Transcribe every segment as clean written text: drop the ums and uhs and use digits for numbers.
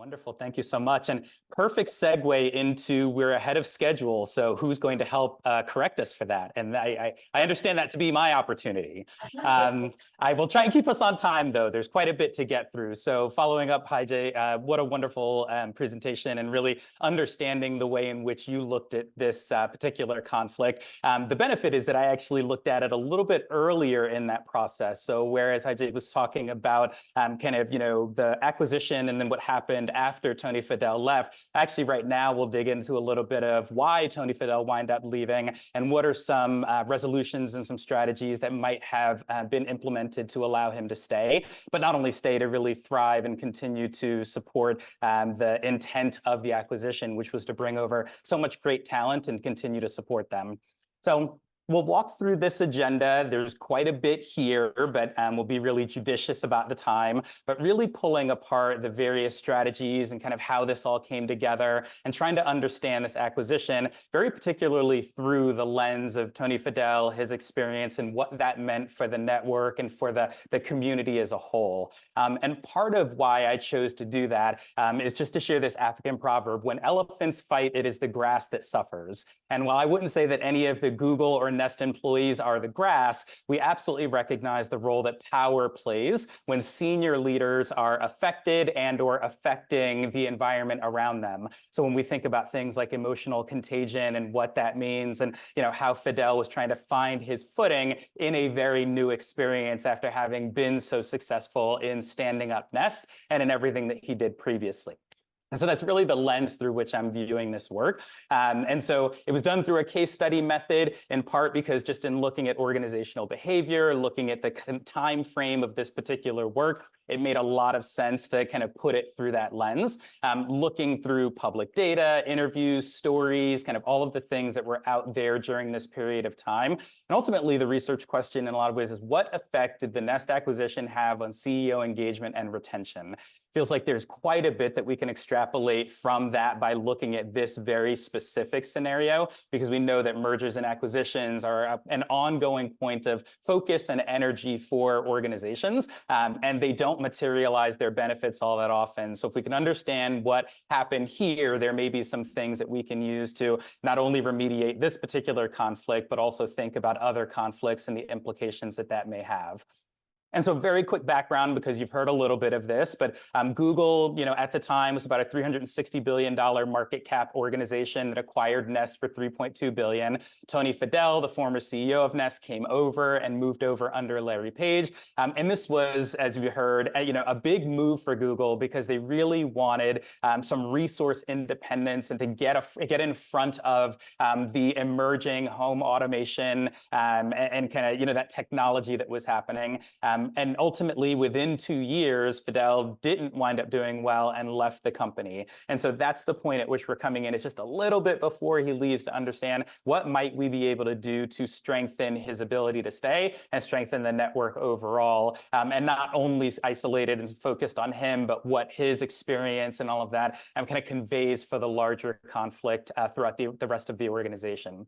Wonderful. Thank you so much. And perfect segue into we're ahead of schedule. So who's going to help correct us for that? And I understand that to be my opportunity. I will try and keep us on time, though. There's quite a bit to get through. So following up, hi, Jay, what a wonderful presentation and really understanding the way in which you looked at this particular conflict. The benefit is that I actually looked at it a little bit earlier in that process. So whereas Jay was talking about the acquisition and then what happened after Tony Fadell left. Actually, right now, we'll dig into a little bit of why Tony Fadell wound up leaving and what are some resolutions and some strategies that might have been implemented to allow him to stay, but not only stay, to really thrive and continue to support the intent of the acquisition, which was to bring over so much great talent and continue to support them. So we'll walk through this agenda. There's quite a bit here, but we'll be really judicious about the time, but really pulling apart the various strategies and kind of how this all came together and trying to understand this acquisition, very particularly through the lens of Tony Fadell, his experience and what that meant for the network and for the community as a whole. And part of why I chose to do that is just to share this African proverb: when elephants fight, it is the grass that suffers. And while I wouldn't say that any of the Google or Nest employees are the grass, we absolutely recognize the role that power plays when senior leaders are affected and or affecting the environment around them. So when we think about things like emotional contagion and what that means, and how Fadell was trying to find his footing in a very new experience after having been so successful in standing up Nest and in everything that he did previously. And so that's really the lens through which I'm viewing this work. And so it was done through a case study method, in part because just in looking at organizational behavior, looking at the time frame of this particular work, it made a lot of sense to kind of put it through that lens, looking through public data, interviews, stories, kind of all of the things that were out there during this period of time. And ultimately, the research question in a lot of ways is, what effect did the Nest acquisition have on CEO engagement and retention? Feels like there's quite a bit that we can extrapolate from that by looking at this very specific scenario, because we know that mergers and acquisitions are an ongoing point of focus and energy for organizations, and they don't materialize their benefits all that often. So if we can understand what happened here, there may be some things that we can use to not only remediate this particular conflict, but also think about other conflicts and the implications that that may have. And so very quick background, because you've heard a little bit of this, but Google, at the time was about a $360 billion market cap organization that acquired Nest for $3.2 billion. Tony Fadell, the former CEO of Nest, came over and moved over under Larry Page. And this was, as we heard, a big move for Google, because they really wanted some resource independence and to get in front of the emerging home automation and kind of, that technology that was happening. And ultimately, within 2 years, Fadell didn't wind up doing well and left the company. And so that's the point at which we're coming in. It's just a little bit before he leaves to understand what might we be able to do to strengthen his ability to stay and strengthen the network overall. And not only isolated and focused on him, but what his experience and all of that kind of conveys for the larger conflict throughout the rest of the organization.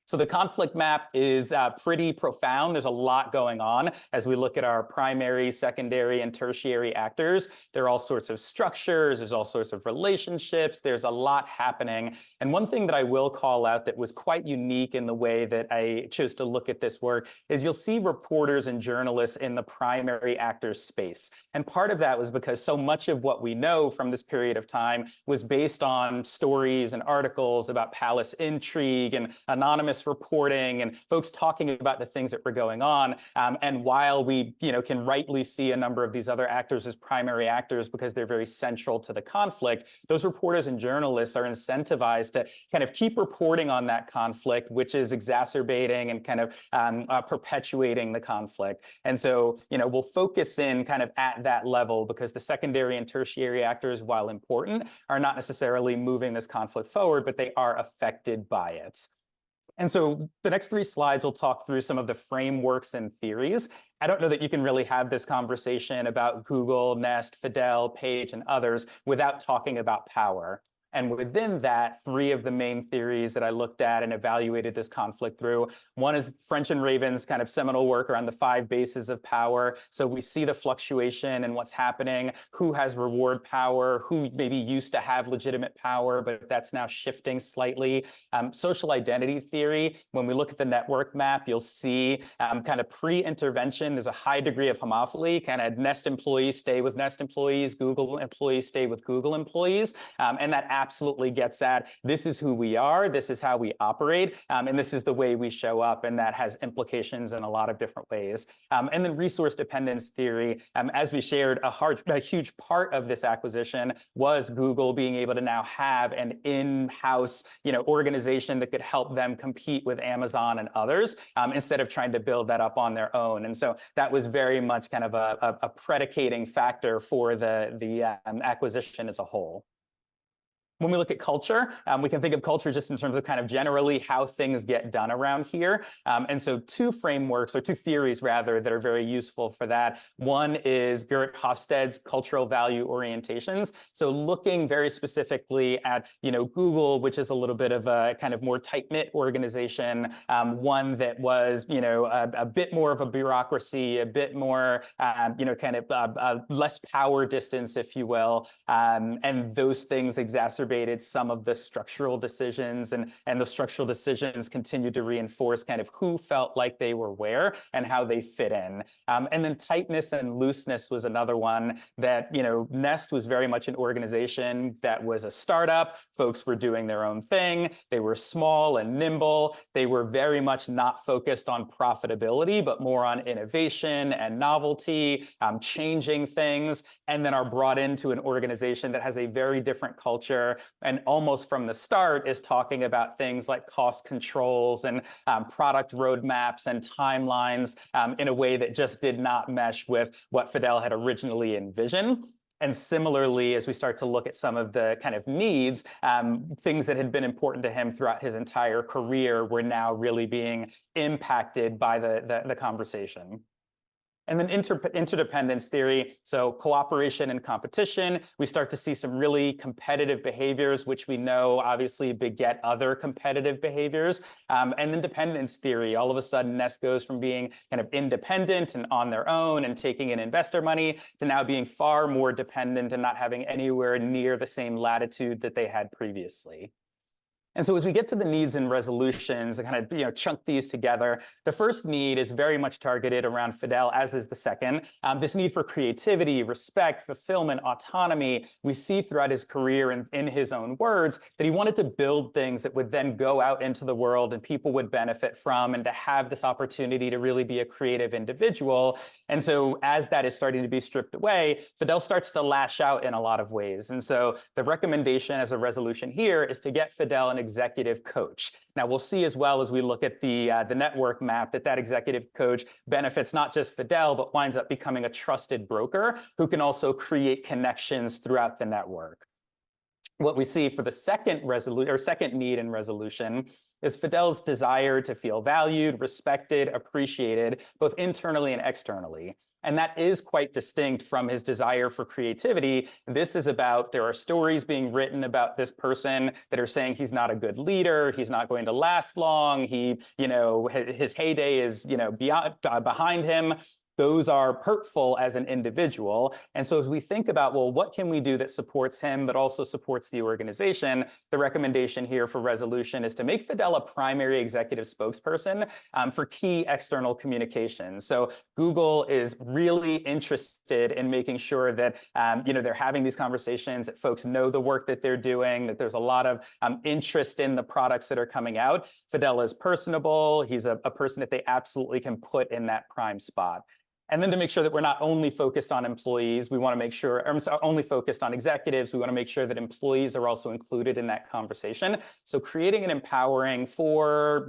So the conflict map is pretty profound. There's a lot going on as we look at our primary, secondary, and tertiary actors. There are all sorts of structures. There's all sorts of relationships. There's a lot happening. And one thing that I will call out that was quite unique in the way that I chose to look at this work is you'll see reporters and journalists in the primary actors space. And part of that was because so much of what we know from this period of time was based on stories and articles about palace intrigue and anonymous reporting and folks talking about the things that were going on. And while we, can rightly see a number of these other actors as primary actors because they're very central to the conflict, those reporters and journalists are incentivized to kind of keep reporting on that conflict, which is exacerbating and kind of perpetuating the conflict. And so, we'll focus in kind of at that level, because the secondary and tertiary actors, while important, are not necessarily moving this conflict forward, but they are affected by it. And so the next 3 slides will talk through some of the frameworks and theories. I don't know that you can really have this conversation about Google, Nest, Fadell, Page, and others without talking about power. And within that, three of the main theories that I looked at and evaluated this conflict through. One is French and Raven's kind of seminal work around the 5 bases of power. So we see the fluctuation in what's happening, who has reward power, who maybe used to have legitimate power, but that's now shifting slightly. Social identity theory, when we look at the network map, you'll see kind of pre-intervention, there's a high degree of homophily, kind of Nest employees stay with Nest employees, Google employees stay with Google employees. And that absolutely gets at, this is who we are, this is how we operate, and this is the way we show up, and that has implications in a lot of different ways. And then resource dependence theory, as we shared, a huge part of this acquisition was Google being able to now have an in-house, organization that could help them compete with Amazon and others, instead of trying to build that up on their own. And so that was very much kind of a predicating factor for the acquisition as a whole. When we look at culture, we can think of culture just in terms of kind of generally how things get done around here. And so two frameworks, or two theories rather, that are very useful for that. One is Gerrit Hofstede's cultural value orientations. So looking very specifically at, Google, which is a little bit of a kind of more tight-knit organization, one that was, a bit more of a bureaucracy, a bit more, kind of less power distance, if you will. And those things exacerbate some of the structural decisions, and the structural decisions continue to reinforce kind of who felt like they were where and how they fit in. And then tightness and looseness was another one that, Nest was very much an organization that was a startup. Folks were doing their own thing. They were small and nimble. They were very much not focused on profitability, but more on innovation and novelty, changing things, and then are brought into an organization that has a very different culture, and almost from the start is talking about things like cost controls and product roadmaps and timelines in a way that just did not mesh with what Fidel had originally envisioned. And similarly, as we start to look at some of the kind of needs, things that had been important to him throughout his entire career were now really being impacted by the conversation. And then interdependence theory, so cooperation and competition. We start to see some really competitive behaviors, which we know obviously beget other competitive behaviors. And then dependence theory. All of a sudden, Nest goes from being kind of independent and on their own and taking in investor money to now being far more dependent and not having anywhere near the same latitude that they had previously. And so as we get to the needs and resolutions and kind of chunk these together, the first need is very much targeted around Fidel, as is the second. This need for creativity, respect, fulfillment, autonomy. We see throughout his career, in his own words, that he wanted to build things that would then go out into the world and people would benefit from, and to have this opportunity to really be a creative individual. And so as that is starting to be stripped away, Fidel starts to lash out in a lot of ways. And so the recommendation as a resolution here is to get Fidel an executive coach. Now, we'll see as well as we look at the network map that executive coach benefits not just Fidel, but winds up becoming a trusted broker who can also create connections throughout the network. What we see for the second need and resolution is Fidel's desire to feel valued, respected, appreciated, both internally and externally. And that is quite distinct from his desire for creativity. This is about, there are stories being written about this person that are saying he's not a good leader, he's not going to last long, his heyday is, behind him. Those are hurtful as an individual. And so as we think about, well, what can we do that supports him, but also supports the organization? The recommendation here for resolution is to make Fidel a primary executive spokesperson for key external communications. So Google is really interested in making sure that, they're having these conversations, that folks know the work that they're doing, that there's a lot of interest in the products that are coming out. Fidel is personable. He's a person that they absolutely can put in that prime spot. And then to make sure that we're not only focused on employees, we want to make sure, only focused on executives, we want to make sure that employees are also included in that conversation. So creating and empowering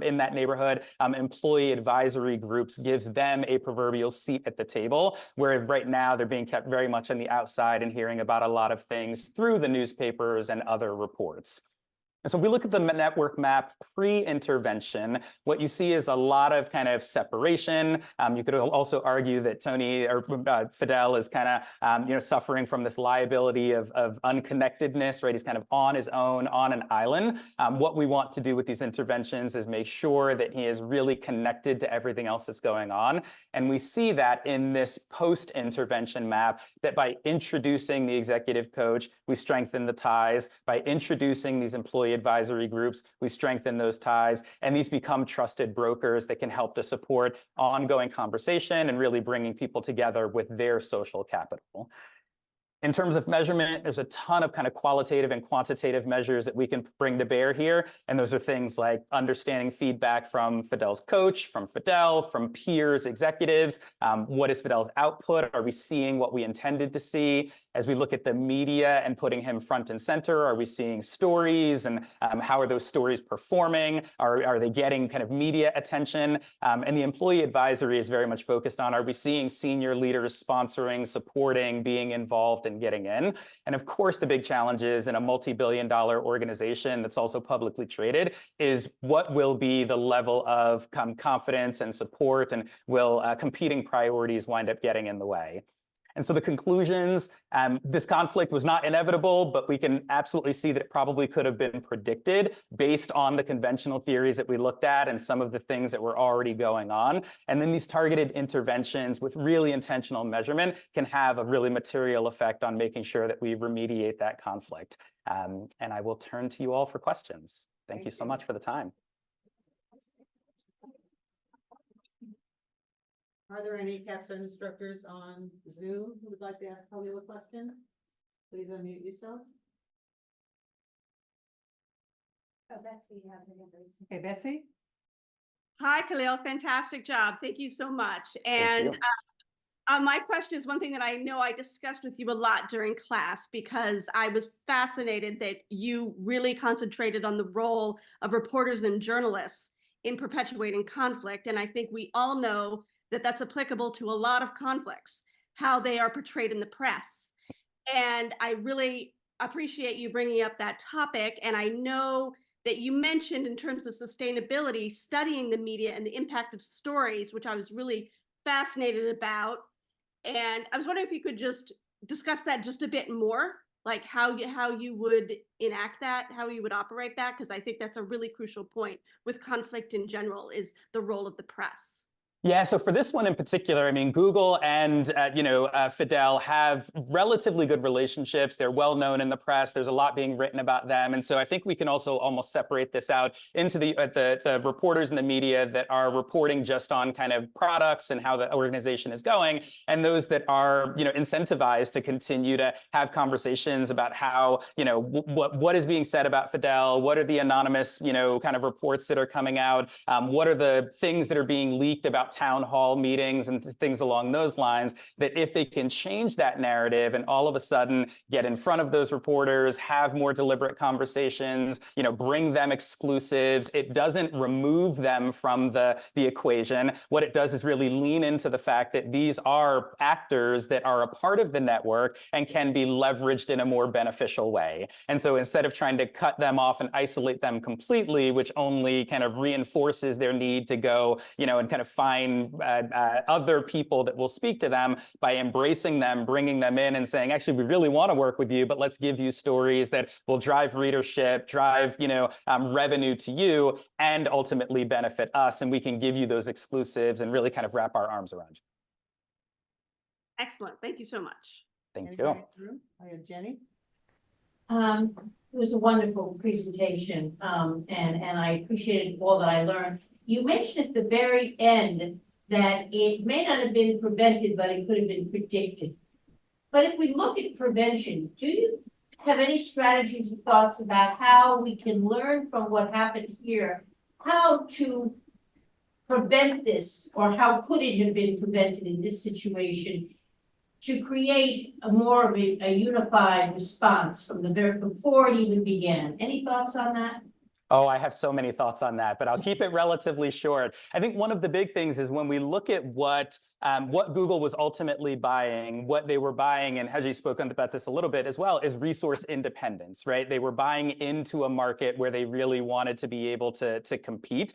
in that neighborhood, employee advisory groups gives them a proverbial seat at the table, where right now they're being kept very much on the outside and hearing about a lot of things through the newspapers and other reports. And so if we look at the network map pre-intervention, what you see is a lot of kind of separation. You could also argue that Tony or Fidel is kind of suffering from this liability of unconnectedness, right? He's kind of on his own, on an island. What we want to do with these interventions is make sure that he is really connected to everything else that's going on. And we see that in this post-intervention map, that by introducing the executive coach, we strengthen the ties. By introducing these employee advisory groups, we strengthen those ties, and these become trusted brokers that can help to support ongoing conversation and really bringing people together with their social capital. In terms of measurement, there's a ton of kind of qualitative and quantitative measures that we can bring to bear here. And those are things like understanding feedback from Fidel's coach, from Fidel, from peers, executives. What is Fidel's output? Are we seeing what we intended to see? As we look at the media and putting him front and center, are we seeing stories? And how are those stories performing? Are they getting kind of media attention? And the employee advisory is very much focused on, are we seeing senior leaders sponsoring, supporting, being involved, and getting in? And of course, the big challenge is in a multi-billion-dollar organization that's also publicly traded is what will be the level of confidence and support, and will competing priorities wind up getting in the way? And so the conclusions, this conflict was not inevitable, but we can absolutely see that it probably could have been predicted based on the conventional theories that we looked at and some of the things that were already going on. And then these targeted interventions with really intentional measurement can have a really material effect on making sure that we remediate that conflict. And I will turn to you all for questions. Thank you so much for the time. Are there any Capstone instructors on Zoom who would like to ask Khalil a question? Please unmute yourself. Oh, Betsy has her hand raised. Okay, Betsy? Hi, Khalil. Fantastic job. Thank you so much. And my question is one thing that I know I discussed with you a lot during class, because I was fascinated that you really concentrated on the role of reporters and journalists in perpetuating conflict. And I think we all know that that's applicable to a lot of conflicts, how they are portrayed in the press. And I really appreciate you bringing up that topic. And I know that you mentioned in terms of sustainability, studying the media and the impact of stories, which I was really fascinated about. And I was wondering if you could just discuss that just a bit more, like how you would enact that, how you would operate that, because I think that's a really crucial point with conflict in general, is the role of the press. Yeah, so for this one in particular, I mean, Google and Fidel have relatively good relationships. They're well known in the press. There's a lot being written about them, and so I think we can also almost separate this out into the reporters in the media that are reporting just on kind of products and how the organization is going, and those that are incentivized to continue to have conversations about how what is being said about Fidel, what are the anonymous kind of reports that are coming out, what are the things that are being leaked about town hall meetings and things along those lines, that if they can change that narrative and all of a sudden get in front of those reporters, have more deliberate conversations, bring them exclusives, it doesn't remove them from the equation. What it does is really lean into the fact that these are actors that are a part of the network and can be leveraged in a more beneficial way. And so instead of trying to cut them off and isolate them completely, which only kind of reinforces their need to go, and kind of find other people that will speak to them, by embracing them, bringing them in and saying, actually, we really want to work with you, but let's give you stories that will drive readership, drive, revenue to you, and ultimately benefit us. And we can give you those exclusives and really kind of wrap our arms around you. Excellent. Thank you so much. Thank you. I have Jenny. It was a wonderful presentation, and I appreciated all that I learned. You mentioned at the very end that it may not have been prevented, but it could have been predicted. But if we look at prevention, do you have any strategies or thoughts about how we can learn from what happened here, how to prevent this, or how could it have been prevented in this situation, to create a more of a unified response from before it even began? Any thoughts on that? Oh, I have so many thoughts on that, but I'll keep it relatively short. I think one of the big things is when we look at what Google was ultimately buying, what they were buying, and Haji spoke about this a little bit as well, is resource independence, right? They were buying into a market where they really wanted to be able to compete.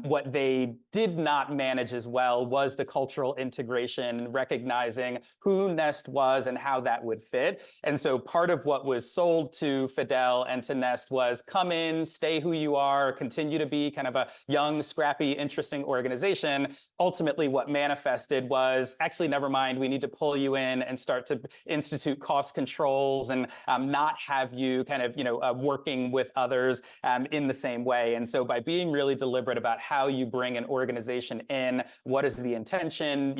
What they did not manage as well was the cultural integration, recognizing who Nest was and how that would fit. And so part of what was sold to Fidel and to Nest was come in, stay who you are, continue to be kind of a young, scrappy, interesting organization. Ultimately, what manifested was actually, never mind, we need to pull you in and start to institute cost controls and not have you kind of, working with others in the same way. And so by being really deliberate about how you bring an organization in, what is the intention,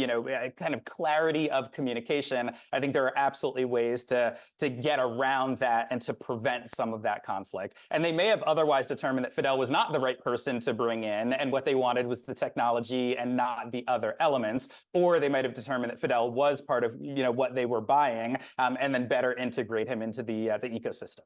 kind of clarity of communication, I think there are absolutely ways to get around that and to prevent some of that conflict. And they may have otherwise determined that Fidel was not the right person to bring in, and what they wanted was the technology and not the other elements. Or they might have determined that Fidel was part of what they were buying, and then better integrate him into the ecosystem.